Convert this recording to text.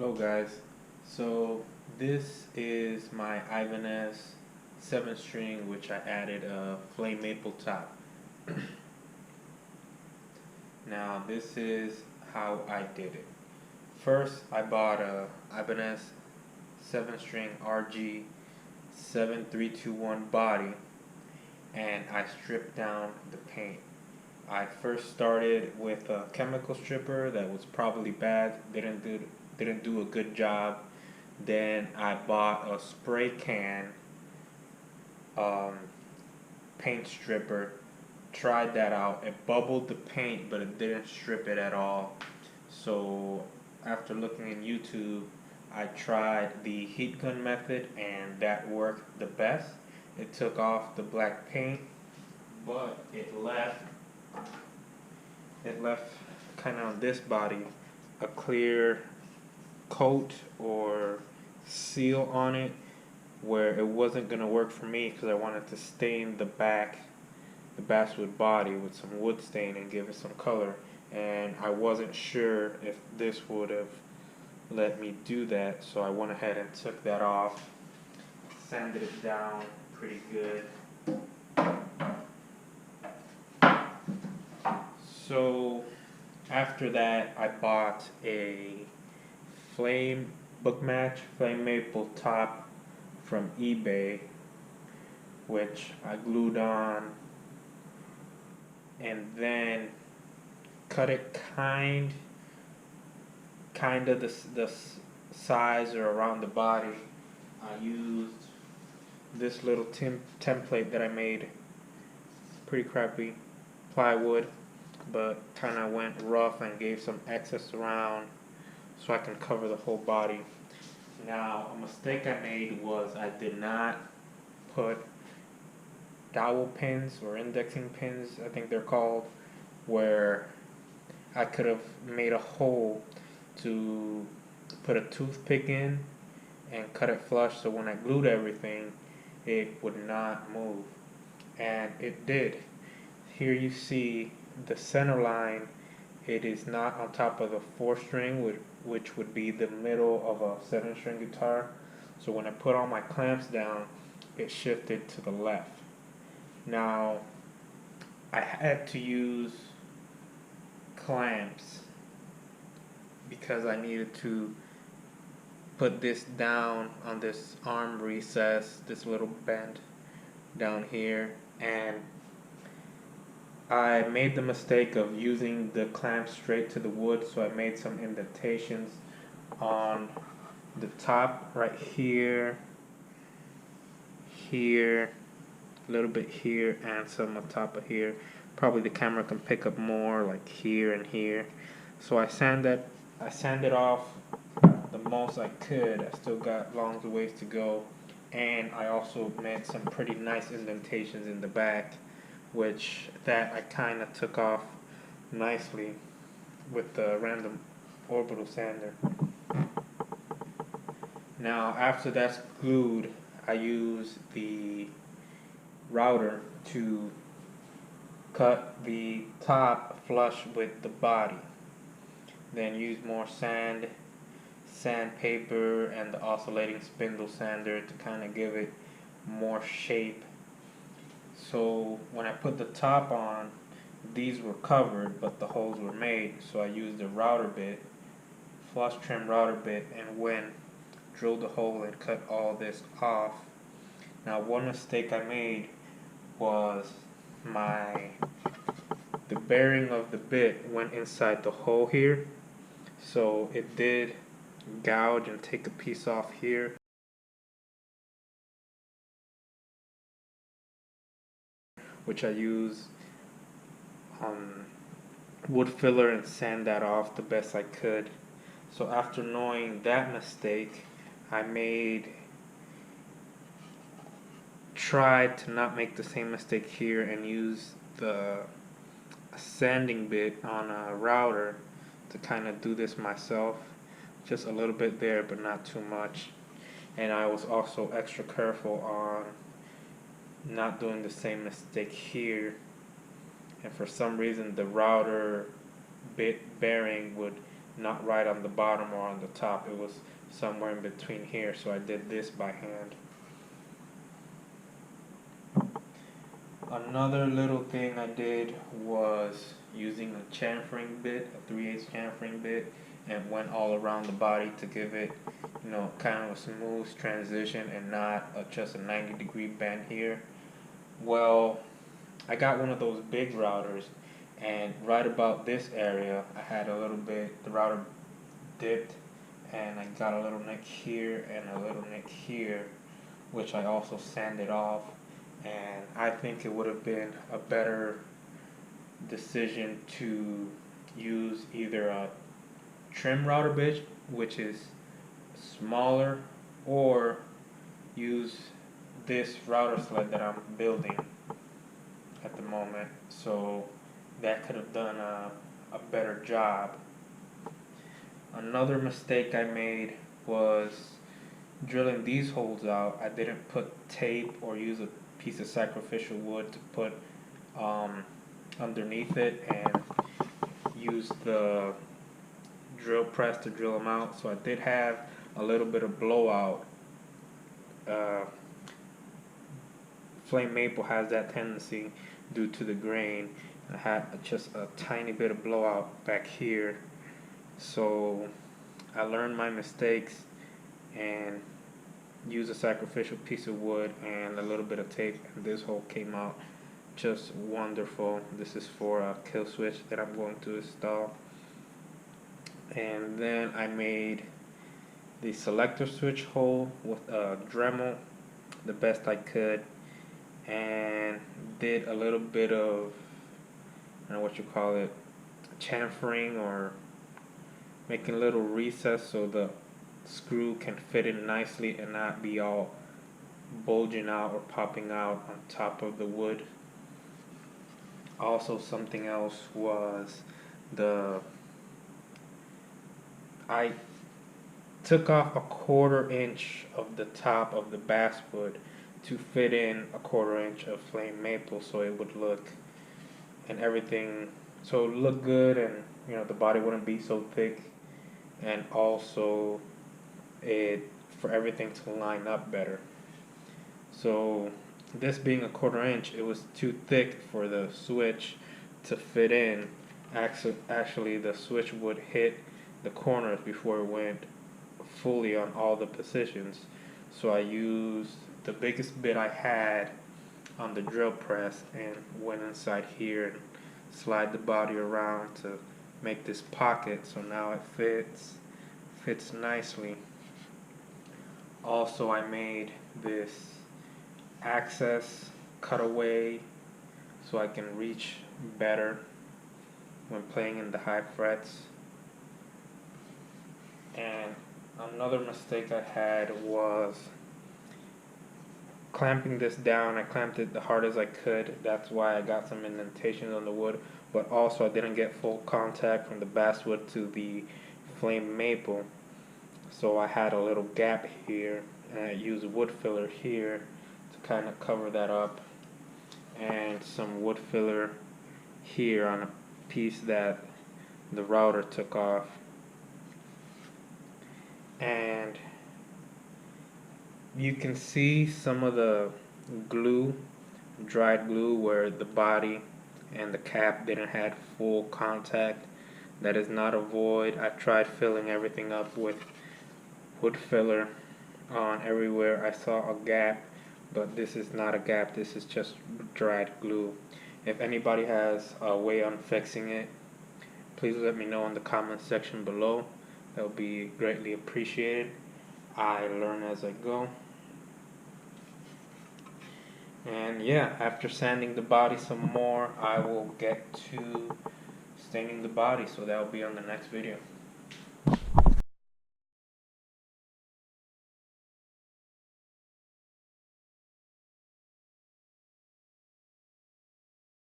Hello guys, so this is my Ibanez 7 string which I added a flame maple top. Now this is how I did it. First I bought a Ibanez 7 string RG 7321 body and I stripped down the paint. I first started with a chemical stripper that was probably bad, didn't do a good job. Then I bought a spray can um, paint stripper, tried that out. It bubbled the paint, but it didn't strip it at all. So after looking in YouTube, I tried the heat gun method, and that worked the best. It took off the black paint, but it left kind of on this body a clear coat or seal on it where it wasn't going to work for me because I wanted to stain the basswood body with some wood stain and give it some color, and I wasn't sure if this would have let me do that, so I went ahead and took that off, sanded it down pretty good. So after that I bought a flame flame maple top from eBay, which I glued on and then cut it kind of the size or around the body. I used this little template that I made, pretty crappy plywood, but kind of went rough and gave some excess around so I can cover the whole body. Now, a mistake I made was I did not put dowel pins or indexing pins, I think they're called, where I could have made a hole to put a toothpick in and cut it flush so when I glued everything it would not move, and it did. Here you see the center line. It is not on top of the 4-string, which would be the middle of a 7-string guitar. So when I put all my clamps down, it shifted to the left. Now, I had to use clamps because I needed to put this down on this arm recess, this little bend down here, and I made the mistake of using the clamp straight to the wood, so I made some indentations on the top right here, a little bit here, and some on top of here. Probably the camera can pick up more like here and here. So I sanded off the most I could. I still got long ways to go, and I also made some pretty nice indentations in the back, which that I kind of took off nicely with the random orbital sander. Now after that's glued, I use the router to cut the top flush with the body. Then use more sandpaper and the oscillating spindle sander to kind of give it more shape. So when I put the top on, these were covered but the holes were made, so I used a router bit, flush trim router bit, and drilled the hole and cut all this off. Now one mistake I made was the bearing of the bit went inside the hole here, so it did gouge and take a piece off here, which I use wood filler and sand that off the best I could. So after knowing that mistake, I tried to not make the same mistake here and use the sanding bit on a router to kind of do this myself. Just a little bit there, but not too much. And I was also extra careful on not doing the same mistake here, and for some reason the router bit bearing would not right on the bottom or on the top. It was somewhere in between here, so I did this by hand. Another little thing I did was using a chamfering bit, a 3/8 chamfering bit, and went all around the body to give it, kind of a smooth transition and not just a 90-degree bend here. Well, I got one of those big routers, and right about this area, I had a little bit, the router dipped, and I got a little nick here and a little nick here, which I also sanded off. And I think it would have been a better decision to use either a trim router bit, which is smaller, or use this router sled that I'm building at the moment. So that could have done a better job. Another mistake I made was drilling these holes out. I didn't put tape or use a piece of sacrificial wood to put underneath it, and use the drill press to drill them out. So I did have a little bit of blowout. Flame maple has that tendency due to the grain. I had just a tiny bit of blowout back here. So I learned my mistakes and used a sacrificial piece of wood and a little bit of tape, and this hole came out just wonderful. This is for a kill switch that I'm going to install. And then I made the selector switch hole with a Dremel the best I could, and did a little bit of, I don't know what you call it, chamfering, or making a little recess so the screw can fit in nicely and not be all bulging out or popping out on top of the wood. Also, something else was I took off a 1/4 inch of the top of the basswood to fit in a 1/4 inch of flame maple, so it would look, and everything, so it would look good, and the body wouldn't be so thick, and also for everything to line up better. So this being a 1/4 inch, it was too thick for the switch to fit in. Actually, the switch would hit the corners before it went fully on all the positions. So I used the biggest bit I had on the drill press and went inside here and slide the body around to make this pocket, so now it fits nicely. Also, I made this access cutaway so I can reach better when playing in the high frets. And another mistake I had was clamping this down. I clamped it the hardest I could. That's why I got some indentations on the wood, but also I didn't get full contact from the basswood to the flame maple. So I had a little gap here, and I used wood filler here to kind of cover that up, and some wood filler here on a piece that the router took off. And you can see some of the glue, dried glue, where the body and the cap didn't have full contact. That is not a void. I tried filling everything up with wood filler on everywhere I saw a gap, but this is not a gap, this is just dried glue. If anybody has a way on fixing it, please let me know in the comment section below. That would be greatly appreciated. I learn as I go. And yeah, after sanding the body some more, I will get to staining the body, so that will be on the next video.